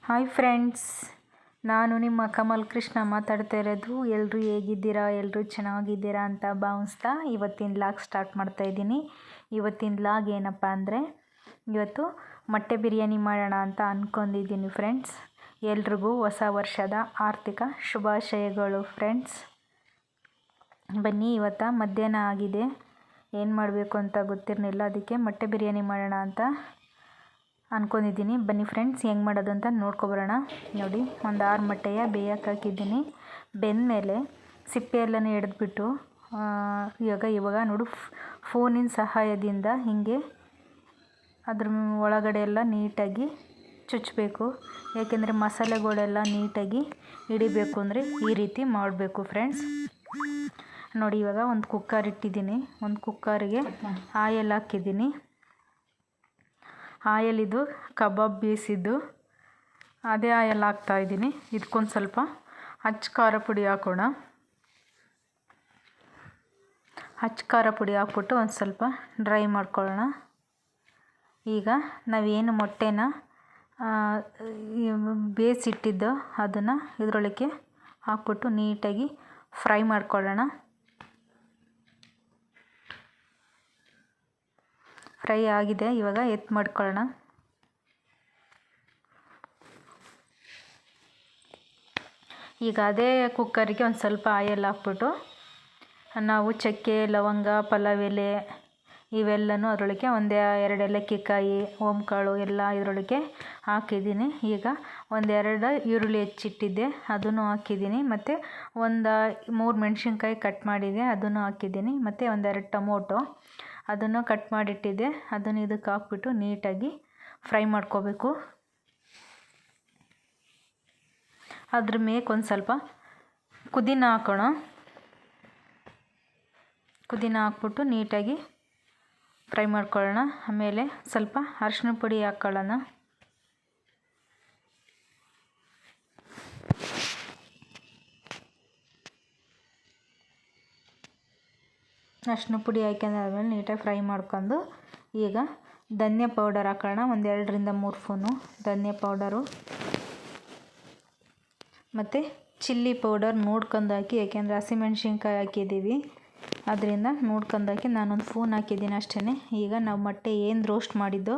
Hi friends, ನಾನು ನಿಮ್ಮ ಕಮಲ್ ಕೃಷ್ಣ ಮಾತಾಡ್ತಾ ಇರೋದು. ಎಲ್ಲರೂ ಹೇಗಿದ್ದೀರಾ? ಎಲ್ಲರೂ ಚೆನ್ನಾಗಿದ್ದೀರಾ ಅಂತ ಭಾವಿಸ್ತಾ ಇವತ್ತಿನ ಲಾಗ್ ಸ್ಟಾರ್ಟ್ ಮಾಡ್ತಾಯಿದ್ದೀನಿ. ಇವತ್ತಿನ ಲಾಗ್ ಏನಪ್ಪ ಅಂದರೆ, ಇವತ್ತು ಮೊಟ್ಟೆ ಬಿರಿಯಾನಿ ಮಾಡೋಣ ಅಂತ ಅಂದ್ಕೊಂಡಿದ್ದೀನಿ ಫ್ರೆಂಡ್ಸ್. ಎಲ್ರಿಗೂ ಹೊಸ ವರ್ಷದ ಆರ್ಥಿಕ ಶುಭಾಶಯಗಳು ಫ್ರೆಂಡ್ಸ್. ಬನ್ನಿ, ಇವತ್ತು ಮಧ್ಯಾಹ್ನ ಆಗಿದೆ, ಏನು ಮಾಡಬೇಕು ಅಂತ ಗೊತ್ತಿರಲಿಲ್ಲ, ಅದಕ್ಕೆ ಮೊಟ್ಟೆ ಬಿರಿಯಾನಿ ಮಾಡೋಣ ಅಂತ ಅಂದ್ಕೊಂಡಿದ್ದೀನಿ. ಬನ್ನಿ ಫ್ರೆಂಡ್ಸ್, ಹೆಂಗೆ ಮಾಡೋದು ಅಂತ ನೋಡ್ಕೊಬರೋಣ. ನೋಡಿ, ಒಂದು 6 ಮೊಟ್ಟೆಯ ಬೇಯಕ್ಕೆ ಹಾಕಿದ್ದೀನಿ. ಬೆಂದಮೇಲೆ ಸಿಪ್ಪೆ ಎಲ್ಲನೂ ಹಿಡಿದ್ಬಿಟ್ಟು ಇವಾಗ ನೋಡು, ಫೋನಿನ ಸಹಾಯದಿಂದ ಹೀಗೆ ಅದ್ರ ಒಳಗಡೆ ಎಲ್ಲ ನೀಟಾಗಿ ಚುಚ್ಚಬೇಕು. ಏಕೆಂದರೆ ಮಸಾಲೆಗಳೆಲ್ಲ ನೀಟಾಗಿ ಹಿಡಿಬೇಕು ಅಂದರೆ ಈ ರೀತಿ ಮಾಡಬೇಕು ಫ್ರೆಂಡ್ಸ್. ನೋಡಿ, ಇವಾಗ ಒಂದು ಕುಕ್ಕರ್ ಇಟ್ಟಿದ್ದೀನಿ. ಒಂದು ಕುಕ್ಕರಿಗೆ ಆಯಲ್ ಹಾಕಿದ್ದೀನಿ. ಆಯಲ್ ಇದು ಕಬಾಬ್ ಬೇಯಿಸಿದ್ದು, ಅದೇ ಆಯಲ್ ಹಾಕ್ತಾಯಿದ್ದೀನಿ. ಇದಕ್ಕೊಂದು ಸ್ವಲ್ಪ ಅಚ್ಚ ಖಾರ ಪುಡಿ ಹಾಕೋಣ. ಅಚ್ಚ ಖಾರ ಪುಡಿ ಹಾಕ್ಬಿಟ್ಟು ಒಂದು ಸ್ವಲ್ಪ ಡ್ರೈ ಮಾಡ್ಕೊಳ್ಳೋಣ. ಈಗ ನಾವೇನು ಮೊಟ್ಟೆನ ಬೇಯಿಸಿಟ್ಟಿದ್ದು ಅದನ್ನು ಇದರೊಳಗೆ ಹಾಕ್ಬಿಟ್ಟು ನೀಟಾಗಿ ಫ್ರೈ ಮಾಡ್ಕೊಳ್ಳೋಣ. ಫ್ರೈ ಆಗಿದೆ, ಇವಾಗ ಎತ್ತು ಮಾಡ್ಕೊಳ್ಳೋಣ. ಈಗ ಅದೇ ಕುಕ್ಕರಿಗೆ ಒಂದು ಸ್ವಲ್ಪ ಆಯಲ್ ಹಾಕ್ಬಿಟ್ಟು ನಾವು ಚಕ್ಕೆ, ಲವಂಗ, ಪಲಾವ್ ಎಲೆ ಇವೆಲ್ಲನೂ ಅದರೊಳಗೆ ಒಂದು 2 ಏಲಕ್ಕಿಕಾಯಿ, ಓಂಕಾಳು ಎಲ್ಲ ಇದರೊಳಗೆ ಹಾಕಿದ್ದೀನಿ. ಈಗ 1-2 ಈರುಳ್ಳಿ ಹೆಚ್ಚಿಟ್ಟಿದ್ದೆ, ಅದನ್ನು ಹಾಕಿದ್ದೀನಿ. ಮತ್ತು ಒಂದು 3 ಮೆಣಸಿನ್ಕಾಯಿ ಕಟ್ ಮಾಡಿದ್ದೆ, ಅದನ್ನು ಹಾಕಿದ್ದೀನಿ. ಮತ್ತು 1-2 ಟೊಮೊಟೊ ಅದನ್ನು ಕಟ್ ಮಾಡಿಟ್ಟಿದ್ದೆ, ಅದನ್ನು ಇದಕ್ಕೆ ಹಾಕ್ಬಿಟ್ಟು ನೀಟಾಗಿ ಫ್ರೈ ಮಾಡ್ಕೋಬೇಕು. ಅದ್ರ ಮೇಲೆ ಒಂದು ಸ್ವಲ್ಪ ಪುದೀನ ಹಾಕೋಣ. ಪುದೀನ ಹಾಕ್ಬಿಟ್ಟು ನೀಟಾಗಿ ಫ್ರೈ ಮಾಡ್ಕೊಳ್ಳೋಣ. ಆಮೇಲೆ ಸ್ವಲ್ಪ ಅರಿಶಿನ ಪುಡಿ ಹಾಕ್ಕೊಳ್ಳೋಣ. ಅರಿಶಿನ ಪುಡಿ ಹಾಕ್ಕೊಂಡಾದ್ಮೇಲೆ ನೀಟಾಗಿ ಫ್ರೈ ಮಾಡ್ಕೊಂಡು ಈಗ ಧನಿಯಾ ಪೌಡರ್ ಹಾಕೋಣ. 1-2-3 ಸ್ಪೂನು ಧನಿಯಾ ಪೌಡರು. ಮತ್ತು ಚಿಲ್ಲಿ ಪೌಡರ್ ನೋಡ್ಕೊಂಡು ಹಾಕಿ, ಏಕೆಂದರೆ ಹಸಿಮೆಣ್ಸಿನ್ಕಾಯಿ ಹಾಕಿದ್ದೀವಿ, ಅದರಿಂದ ನೋಡ್ಕೊಂಡು ಹಾಕಿ. ನಾನೊಂದು ಸ್ಪೂನ್ ಹಾಕಿದ್ದೀನಿ ಅಷ್ಟೇ. ಈಗ ನಾವು ಮೊಟ್ಟೆ ಏನು ರೋಸ್ಟ್ ಮಾಡಿದ್ದೋ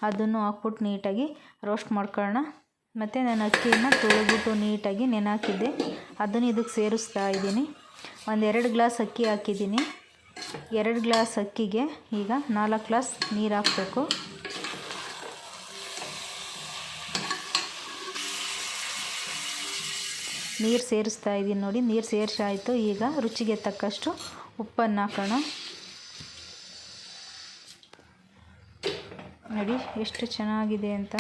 ಅದನ್ನು ಹಾಕ್ಬಿಟ್ಟು ನೀಟಾಗಿ ರೋಸ್ಟ್ ಮಾಡ್ಕೊಳ್ಳೋಣ. ಮತ್ತು ನಾನು ಅಕ್ಕಿಯನ್ನು ತೊಳೆದ್ಬಿಟ್ಟು ನೀಟಾಗಿ ನೆನೆಹಾಕಿದ್ದೆ, ಅದನ್ನು ಇದಕ್ಕೆ ಸೇರಿಸ್ತಾ ಇದ್ದೀನಿ. 1-2 ಗ್ಲಾಸ್ ಅಕ್ಕಿ ಹಾಕಿದ್ದೀನಿ. 2 ಗ್ಲಾಸ್ ಅಕ್ಕಿಗೆ ಈಗ 4 ಗ್ಲಾಸ್ ನೀರು ಹಾಕಬೇಕು. ನೀರು ಸೇರಿಸ್ತಾ ಇದ್ದೀನಿ. ನೋಡಿ, ನೀರು ಸೇರಿಸಾಯಿತು. ಈಗ ರುಚಿಗೆ ತಕ್ಕಷ್ಟು ಉಪ್ಪನ್ನು ಹಾಕೋಣ. ನೋಡಿ ಎಷ್ಟು ಚೆನ್ನಾಗಿದೆ ಅಂತ.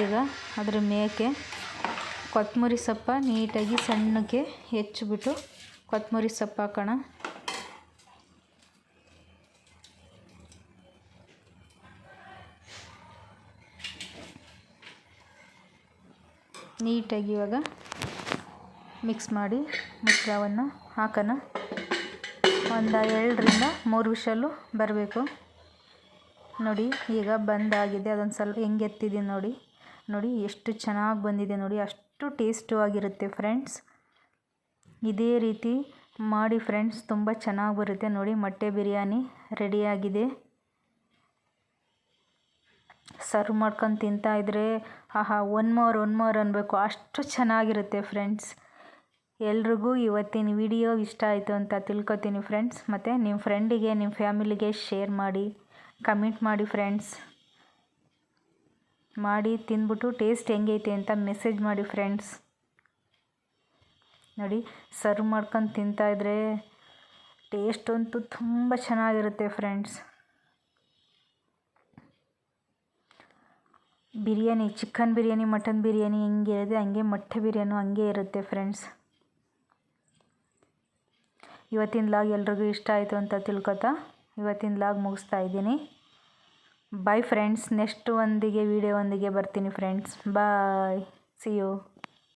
ಈಗ ಅದ್ರ ಮೇಕೆ ಕೊತ್ತಂಬರಿ ಸೊಪ್ಪು ನೀಟಾಗಿ ಸಣ್ಣಕ್ಕೆ ಹೆಚ್ಚಿಬಿಟ್ಟು ಕೊತ್ತಂಬರಿ ಸೊಪ್ಪು ಹಾಕೋಣ. ನೀಟಾಗಿ ಇವಾಗ ಮಿಕ್ಸ್ ಮಾಡಿ ಮುಚ್ಚಳವನ್ನು ಹಾಕೋಣ. 2-3 ವಿಷಲು ಬರಬೇಕು. ನೋಡಿ, ಈಗ ಬಂದಾಗಿದೆ. ಅದೊಂದು ಸ್ವಲ್ಪ ಹೆಂಗೆ ಎತ್ತಿದ್ದೀನಿ ನೋಡಿ. ನೋಡಿ ಎಷ್ಟು ಚೆನ್ನಾಗಿ ಬಂದಿದೆ ನೋಡಿ. ಅಷ್ಟು ಟೇಸ್ಟು ಆಗಿರುತ್ತೆ ಫ್ರೆಂಡ್ಸ್. ಇದೇ ರೀತಿ ಮಾಡಿ ಫ್ರೆಂಡ್ಸ್, ತುಂಬ ಚೆನ್ನಾಗಿ ಬರುತ್ತೆ. ನೋಡಿ, ಮೊಟ್ಟೆ ಬಿರಿಯಾನಿ ರೆಡಿಯಾಗಿದೆ. ಸರ್ವ್ ಮಾಡ್ಕೊಂಡು ತಿಂತಾಯಿದ್ರೆ ಆಹಾ, ಒನ್ ಮೋರ್ ಅನ್ನಬೇಕು, ಅಷ್ಟು ಚೆನ್ನಾಗಿರುತ್ತೆ ಫ್ರೆಂಡ್ಸ್. ಎಲ್ರಿಗೂ ಇವತ್ತಿನ ವಿಡಿಯೋ ಇಷ್ಟ ಆಯಿತು ಅಂತ ತಿಳ್ಕೊತೀನಿ ಫ್ರೆಂಡ್ಸ್. ಮತ್ತು ನಿಮ್ಮ ಫ್ರೆಂಡಿಗೆ, ನಿಮ್ಮ ಫ್ಯಾಮಿಲಿಗೆ ಶೇರ್ ಮಾಡಿ, ಕಮೆಂಟ್ ಮಾಡಿ ಫ್ರೆಂಡ್ಸ್. ಮಾಡಿ ತಿಂದ್ಬಿಟ್ಟು ಟೇಸ್ಟ್ ಹೆಂಗೈತೆ ಅಂತ ಮೆಸೇಜ್ ಮಾಡಿ ಫ್ರೆಂಡ್ಸ್. ನೋಡಿ, ಸರ್ವ್ ಮಾಡ್ಕೊಂಡು ತಿಂತಾಯಿದ್ರೆ ಟೇಸ್ಟ್ ಅಂತೂ ತುಂಬ ಚೆನ್ನಾಗಿರುತ್ತೆ friends. Biryani, chicken biryani, mutton biryani ಹೆಂಗಿರುತ್ತೆ ಹಂಗೆ ಮೊಟ್ಟೆ ಬಿರಿಯಾನಿ ಹಂಗೆ ಇರುತ್ತೆ ಫ್ರೆಂಡ್ಸ್. ಇವತ್ತಿನ ಲಾಗ್ ಎಲ್ರಿಗೂ ಇಷ್ಟ ಆಯಿತು ಅಂತ ತಿಳ್ಕೊತಾ ಇವತ್ತಿನ ಲಾಗ್ ಮುಗಿಸ್ತಾ ಇದ್ದೀನಿ. Bye friends. ನೆಕ್ಸ್ಟ್ ವಿಡಿಯೋ ಒಂದಿಗೆ ಬರ್ತೀನಿ ಫ್ರೆಂಡ್ಸ್. Bye, C you.